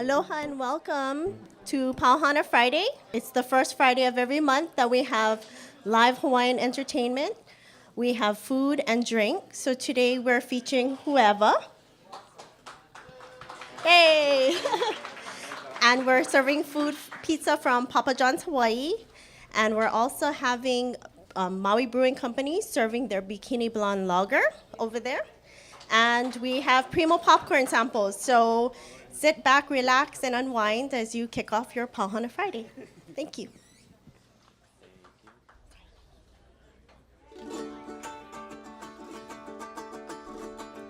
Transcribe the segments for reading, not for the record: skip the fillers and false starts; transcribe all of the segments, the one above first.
Aloha and welcome to Pau Hana Friday. It's the first Friday of every month that we have live Hawaiian entertainment. We have food and drink. So today we're featuring whoever. Hey! And we're serving food, pizza from Papa John's Hawaii. And we're also having Maui Brewing Company serving their Bikini Blonde lager over there. And we have Primo popcorn samples. So sit back, relax, and unwind as you kick off your Pau Hana Friday. Thank you.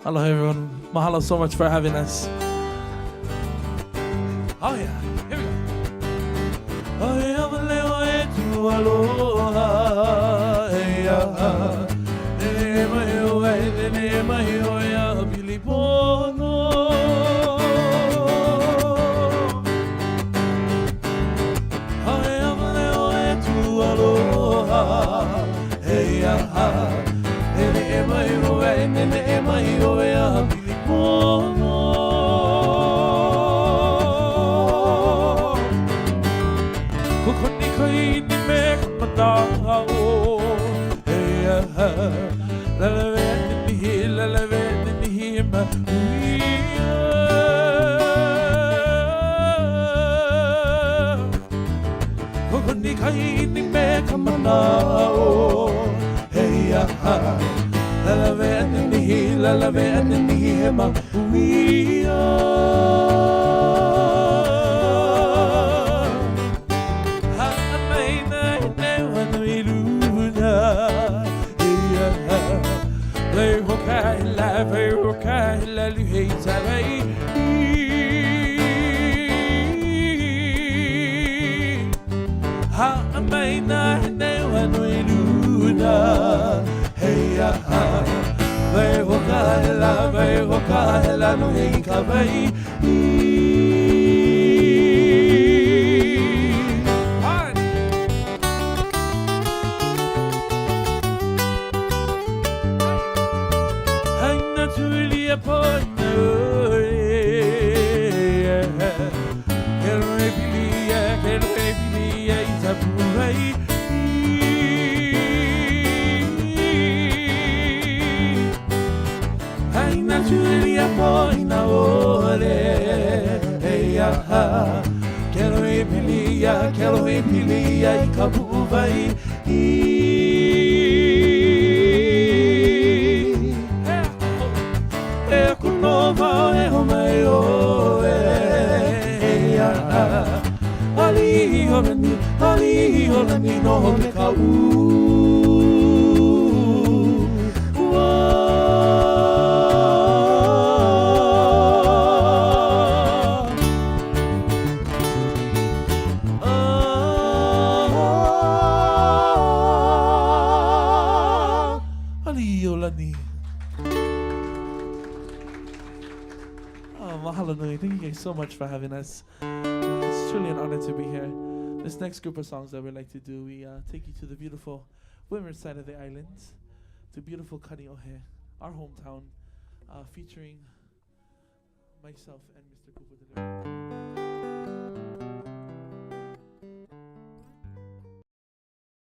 Hello, everyone. Mahalo so much for having us. Oh, yeah. Here we go. Iolani. Oh, mahalo nui. Thank you guys so much for having us. It's truly an honor to be here. This next group of songs that we like to do, we take you to the beautiful women's side of the islands, to beautiful Kaneohe, our hometown, featuring myself and Mr. Kupu.